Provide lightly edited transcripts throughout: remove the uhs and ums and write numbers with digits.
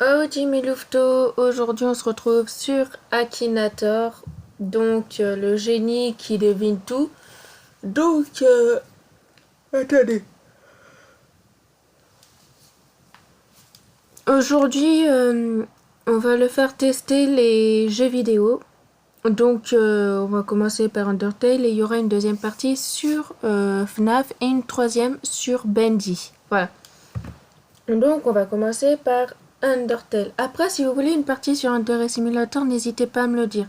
Oh Jimmy Lufto, aujourd'hui on se retrouve sur Akinator, donc le génie qui devine tout. Donc, attendez. Aujourd'hui, on va le faire tester les jeux vidéo. Donc, on va commencer par Undertale et il y aura une deuxième partie sur FNAF et une troisième sur Bendy. Voilà. Donc, on va commencer par Undertale. Après, si vous voulez une partie sur Hunter Simulator, n'hésitez pas à me le dire.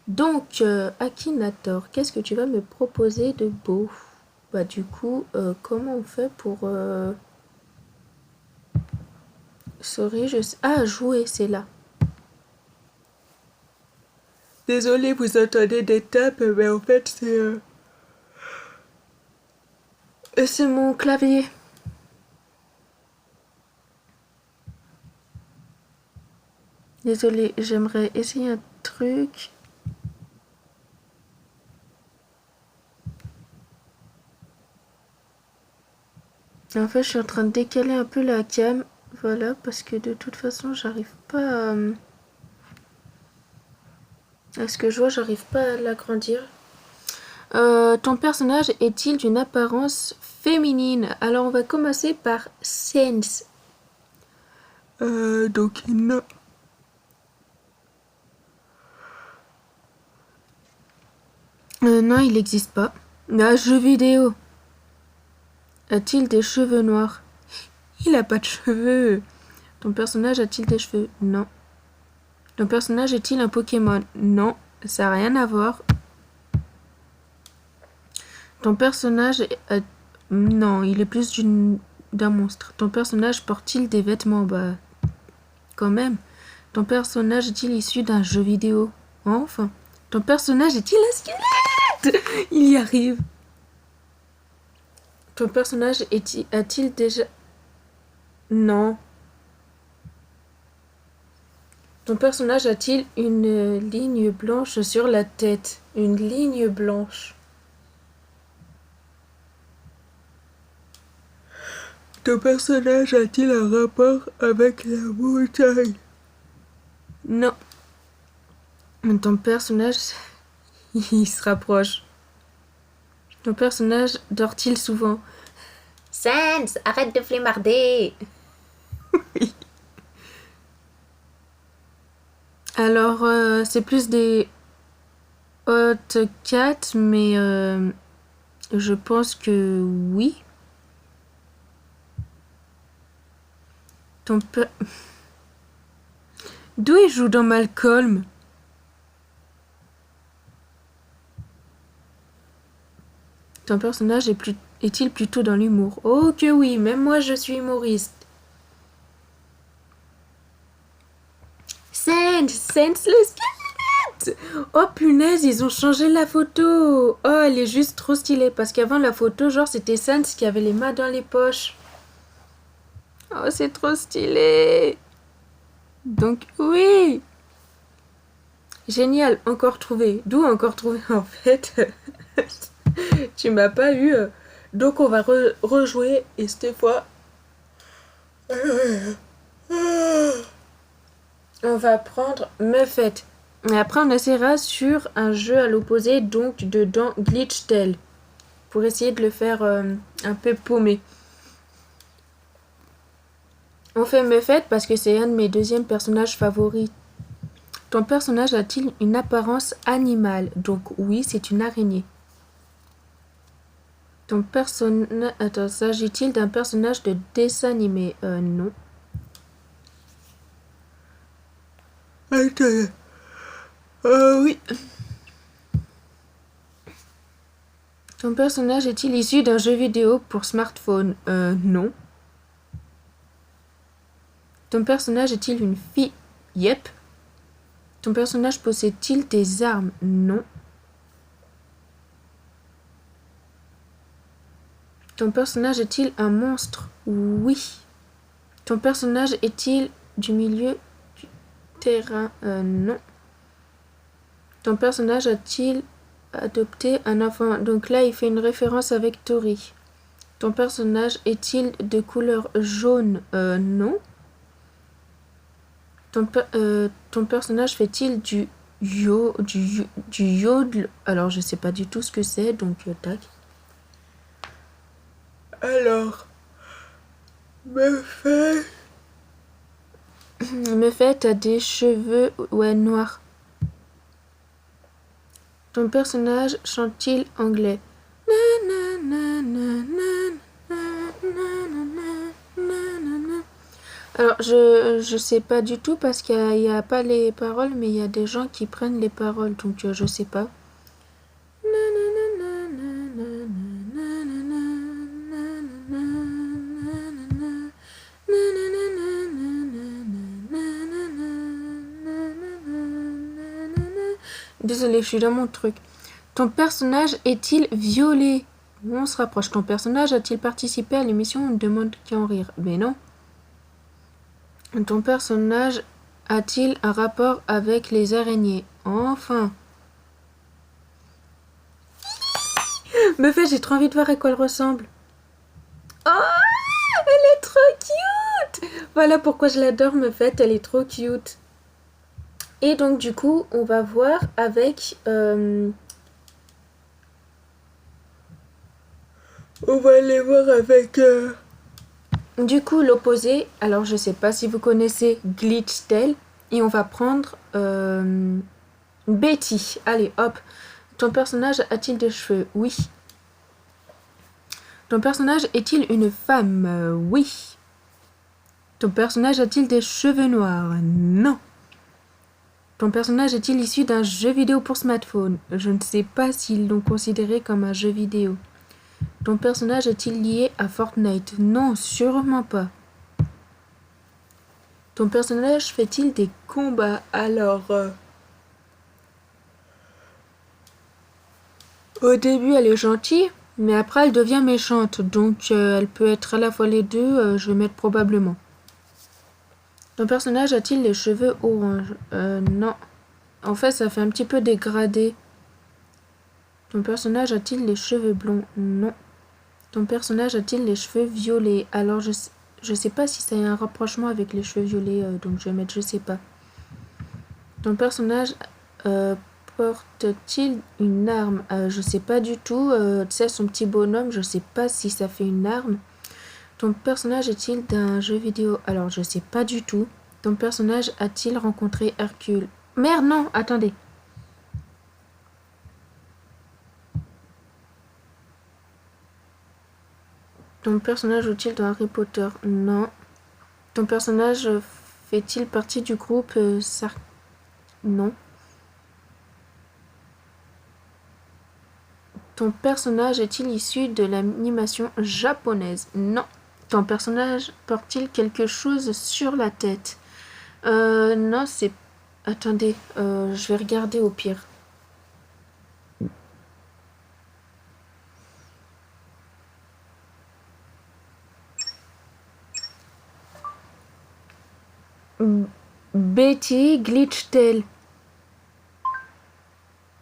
Donc, Akinator, qu'est-ce que tu vas me proposer de beau? Bah du coup, comment on fait pour... Sorry, je sais... Ah, jouer, c'est là. Désolée, vous entendez des tapes, mais en fait, c'est mon clavier. Désolée, j'aimerais essayer un truc. En fait, je suis en train de décaler un peu la cam. Voilà, parce que de toute façon, j'arrive pas à ce que je vois, j'arrive pas à l'agrandir. Ton personnage est-il d'une apparence féminine? Alors, on va commencer par Sense. Donc, non. Non, il n'existe pas. Un jeu vidéo. A-t-il des cheveux noirs? Il a pas de cheveux. Ton personnage a-t-il des cheveux? Non. Ton personnage est-il un Pokémon? Non, ça n'a rien à voir. Ton personnage non, il est plus d'un monstre. Ton personnage porte-t-il des vêtements? Bah, quand même. Ton personnage est-il issu d'un jeu vidéo? Enfin. Ton personnage est-il un squelette? Il y arrive. Ton personnage a-t-il déjà... Non. Ton personnage a-t-il une ligne blanche sur la tête? Une ligne blanche. Ton personnage a-t-il un rapport avec la montagne? Non. Ton personnage, il se rapproche. Ton personnage dort-il souvent? Sans, arrête de flemmarder. Oui. Alors, c'est plus des hot cats, mais je pense que oui. Ton per... D'où il joue dans Malcolm? Ton personnage est-il plutôt dans l'humour? Oh que oui, même moi je suis humoriste. Sense le squelette! Oh punaise, ils ont changé la photo. Oh, elle est juste trop stylée. Parce qu'avant la photo, genre c'était Sense qui avait les mains dans les poches. Oh, c'est trop stylé. Donc oui. Génial, encore trouvé. D'où encore trouvé en fait? Tu m'as pas eu. Donc on va rejouer et cette fois... On va prendre Muffet. Et après on essaiera sur un jeu à l'opposé, donc dedans Glitch Tale. Pour essayer de le faire un peu paumé. On fait Muffet parce que c'est un de mes deuxièmes personnages favoris. Ton personnage a-t-il une apparence animale? Donc oui, c'est une araignée. Ton personnage... Attends, s'agit-il d'un personnage de dessin animé? Non. Attends. Oui. Ton personnage est-il issu d'un jeu vidéo pour smartphone? Non. Ton personnage est-il une fille? Yep. Ton personnage possède-t-il des armes? Non. Ton personnage est-il un monstre? Oui. Ton personnage est-il du milieu du terrain? Non. Ton personnage a-t-il adopté un enfant? Donc là, il fait une référence avec Tori. Ton personnage est-il de couleur jaune? Non. Ton personnage fait-il du yodel? Alors, je sais pas du tout ce que c'est, donc tac. Alors, me fait, t'as des cheveux noirs. Ton personnage chante-t-il anglais? Alors, je sais pas du tout parce qu'il y a pas les paroles, mais il y a des gens qui prennent les paroles, donc je sais pas. Désolée, je suis dans mon truc. Ton personnage est-il violé? On se rapproche. Ton personnage a-t-il participé à l'émission On ne demande qu'à en rire? Mais non. Ton personnage a-t-il un rapport avec les araignées? Enfin. Me fait, j'ai trop envie de voir à quoi elle ressemble. Oh, elle est trop cute! Voilà pourquoi je l'adore, me fait, elle est trop cute. Et donc du coup, on va voir avec... On va aller voir avec... Du coup, l'opposé. Alors, je sais pas si vous connaissez Glitchtail. Et on va prendre Betty. Allez, hop. Ton personnage a-t-il des cheveux? Oui. Ton personnage est-il une femme? Oui. Ton personnage a-t-il des cheveux noirs? Non. Ton personnage est-il issu d'un jeu vidéo pour smartphone? Je ne sais pas s'ils l'ont considéré comme un jeu vidéo. Ton personnage est-il lié à Fortnite? Non, sûrement pas. Ton personnage fait-il des combats? Alors, au début, elle est gentille, mais après, elle devient méchante. Donc, elle peut être à la fois les deux. Je vais mettre probablement. Ton personnage a-t-il les cheveux orange? Non. En fait, ça fait un petit peu dégradé. Ton personnage a-t-il les cheveux blonds? Non. Ton personnage a-t-il les cheveux violets? Alors, je sais pas si ça a un rapprochement avec les cheveux violets, donc je vais mettre je sais pas. Ton personnage porte-t-il une arme? Je sais pas du tout. Tu sais, son petit bonhomme, je sais pas si ça fait une arme. Ton personnage est-il d'un jeu vidéo? Alors, je sais pas du tout. Ton personnage a-t-il rencontré Hercule? Merde, non, attendez. Ton personnage joue-t-il dans Harry Potter? Non. Ton personnage fait-il partie du groupe Non. Ton personnage est-il issu de l'animation japonaise? Non. Ton personnage porte-t-il quelque chose sur la tête? Non, c'est... Attendez, je vais regarder au pire. Betty Glitchtail.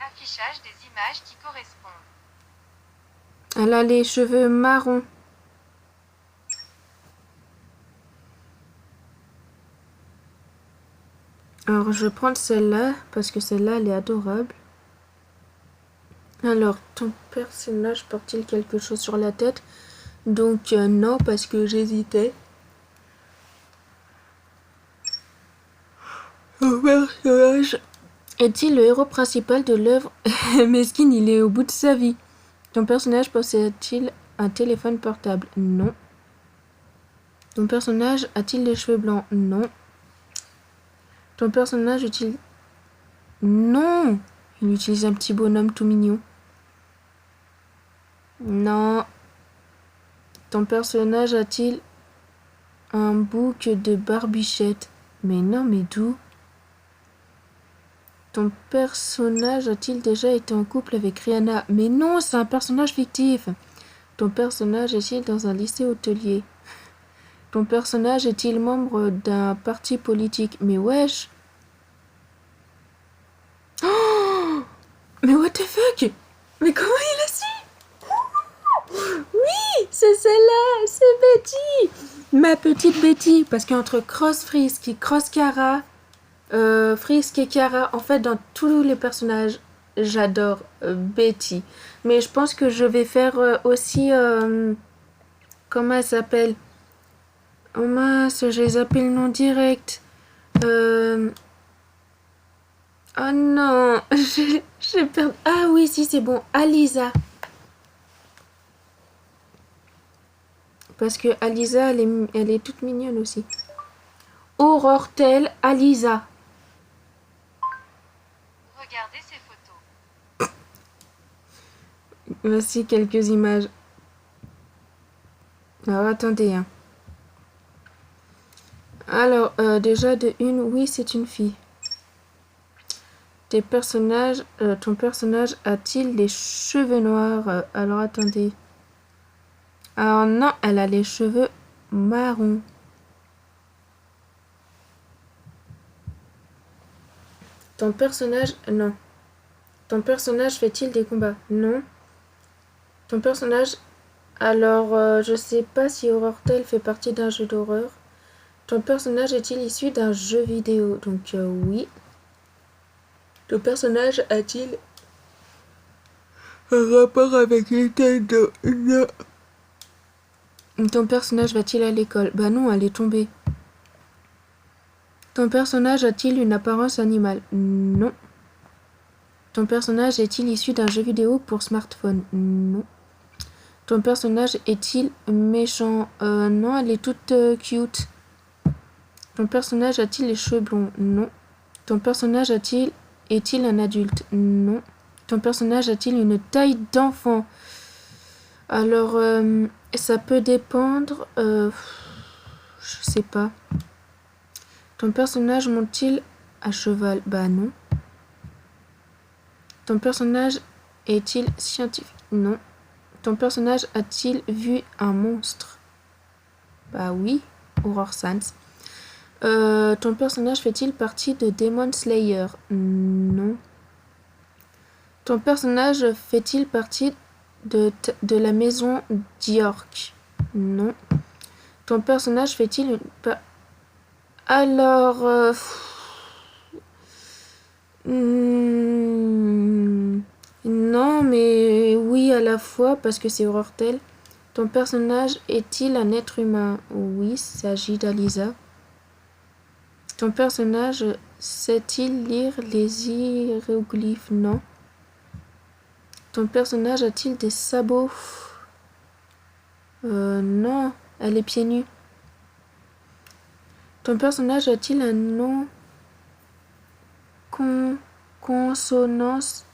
Affichage des images qui correspondent. Elle a les cheveux marrons. Alors, je vais prendre celle-là, parce que celle-là, elle est adorable. Alors, ton personnage porte-t-il quelque chose sur la tête? Donc, non, parce que j'hésitais. Ton personnage est-il le héros principal de l'œuvre? Meskin, il est au bout de sa vie. Ton personnage possède-t-il un téléphone portable? Non. Ton personnage a-t-il les cheveux blancs? Non. Ton personnage utilise... Non! Il utilise un petit bonhomme tout mignon. Non. Ton personnage a-t-il un bouc de barbichette? Mais non, mais d'où? Ton personnage a-t-il déjà été en couple avec Rihanna? Mais non, c'est un personnage fictif. Ton personnage est-il dans un lycée hôtelier? Ton personnage est-il membre d'un parti politique? Mais wesh! Oh! Mais what the fuck? Mais comment il a su? Oui, c'est celle-là, c'est Betty! Ma petite Betty, parce qu'entre Cross Frisk et Cross Cara, Frisk et Kara, en fait, dans tous les personnages, j'adore Betty. Mais je pense que je vais faire aussi. Comment elle s'appelle? Oh mince, j'ai zappé le nom direct. Euh... Oh non, j'ai perdu. Ah oui, si, c'est bon. Alisa. Parce que Alisa, elle est toute mignonne aussi. Aurore Tell, Alisa. Regardez ces photos. Voici quelques images. Alors attendez. Hein. Alors, déjà de une, oui, c'est une fille. Ton personnage a-t-il les cheveux noirs? Alors attendez. Alors non, elle a les cheveux marrons. Ton personnage, non. Ton personnage fait-il des combats? Non. Ton personnage, alors je sais pas si Horror Tale fait partie d'un jeu d'horreur. Ton personnage est-il issu d'un jeu vidéo? Donc oui. Ton personnage a-t-il un rapport avec Nintendo? Non. Ton personnage va-t-il à l'école? Bah non, elle est tombée. Ton personnage a-t-il une apparence animale? Non. Ton personnage est-il issu d'un jeu vidéo pour smartphone? Non. Ton personnage est-il méchant? Non, elle est toute cute. Ton personnage a-t-il les cheveux blonds? Non. Ton personnage est-il un adulte? Non. Ton personnage a-t-il une taille d'enfant? Alors, ça peut dépendre. Je sais pas. Ton personnage monte-t-il à cheval? Bah non. Ton personnage est-il scientifique? Non. Ton personnage a-t-il vu un monstre? Bah oui, Horror Sans. Ton personnage fait-il partie de Demon Slayer? Non. Ton personnage fait-il partie de la maison d'York? Non. Ton personnage fait-il une... Alors... non, mais oui à la fois, parce que c'est Horror Tale. Ton personnage est-il un être humain? Oui, il s'agit d'Alisa. Ton personnage sait-il lire les hiéroglyphes? Non. Ton personnage a-t-il des sabots? Non, elle est pieds nus. Ton personnage a-t-il un nom consonance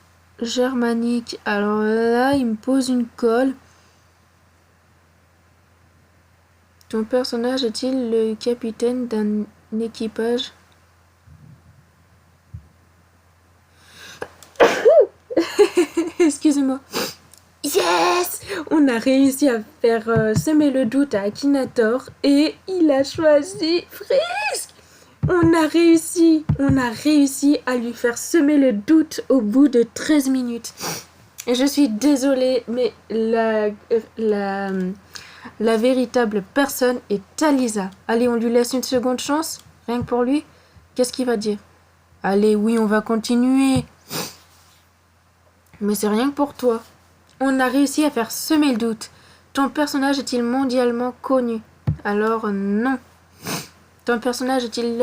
germanique? Alors là, il me pose une colle. Ton personnage est-il le capitaine d'un équipage? Excusez-moi. Yes! On a réussi à faire semer le doute à Akinator et il a choisi Frisk! On a réussi à lui faire semer le doute au bout de 13 minutes. Et je suis désolée, mais la véritable personne est Alisa. Allez, on lui laisse une seconde chance, rien que pour lui. Qu'est-ce qu'il va dire? Allez, oui, on va continuer. Mais c'est rien que pour toi. On a réussi à faire semer le doute. Ton personnage est-il mondialement connu? Alors non. Ton personnage est-il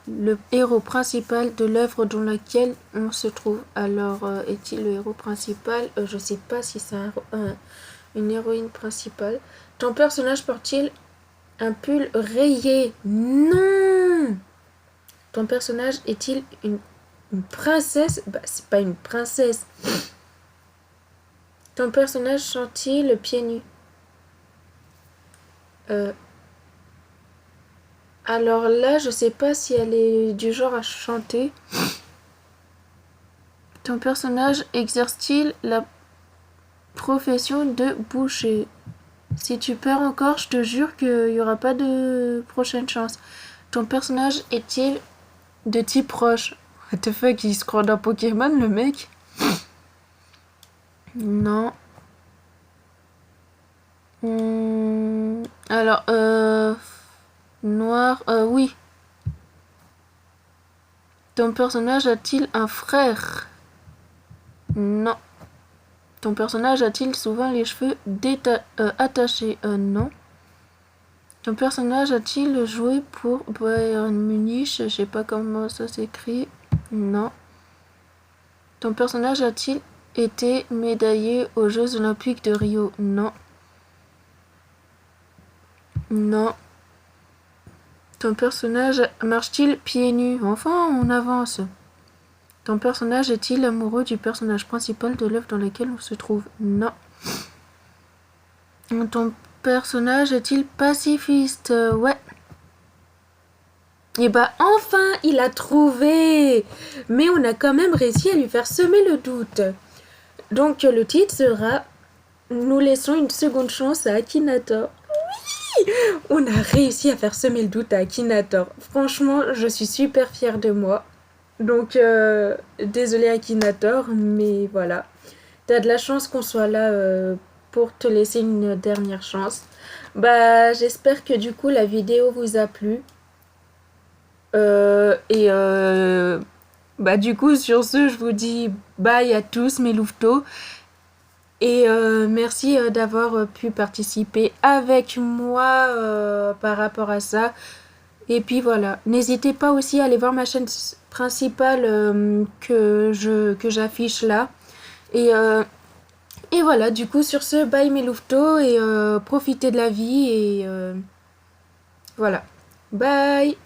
le héros principal de l'œuvre dans laquelle on se trouve? Alors est-il le héros principal? Je sais pas si c'est une héroïne principale. Ton personnage porte-t-il un pull rayé? Non. Ton personnage est-il une princesse? Bah c'est pas une princesse. Ton personnage chante-t-il pieds nus? Alors là, je sais pas si elle est du genre à chanter. Ton personnage exerce-t-il la profession de boucher? Si tu perds encore, je te jure qu'il n'y aura pas de prochaine chance. Ton personnage est-il de type roche? What the fuck, il se croit dans Pokémon, le mec? Non. Alors, noir, oui. Ton personnage a-t-il un frère? Non. Ton personnage a-t-il souvent les cheveux attachés? Non. Ton personnage a-t-il joué pour Bayern Munich? Je sais pas comment ça s'écrit. Non. Ton personnage a-t-il été médaillé aux Jeux Olympiques de Rio? Non. Non. Ton personnage marche-t-il pieds nus? Enfin, on avance. Ton personnage est-il amoureux du personnage principal de l'œuvre dans laquelle on se trouve? Non. Ton personnage est-il pacifiste? Ouais. Et bah enfin, il a trouvé! Mais on a quand même réussi à lui faire semer le doute. Donc le titre sera Nous laissons une seconde chance à Akinator. Oui! On a réussi à faire semer le doute à Akinator. Franchement, je suis super fière de moi. Donc désolé Akinator, mais voilà. T'as de la chance qu'on soit là pour te laisser une dernière chance. Bah j'espère que du coup la vidéo vous a plu. Bah du coup sur ce je vous dis bye à tous mes louveteaux et merci d'avoir pu participer avec moi par rapport à ça. Et puis voilà, n'hésitez pas aussi à aller voir ma chaîne principale que j'affiche là. Et voilà, du coup sur ce bye mes louveteaux et profitez de la vie et voilà, bye.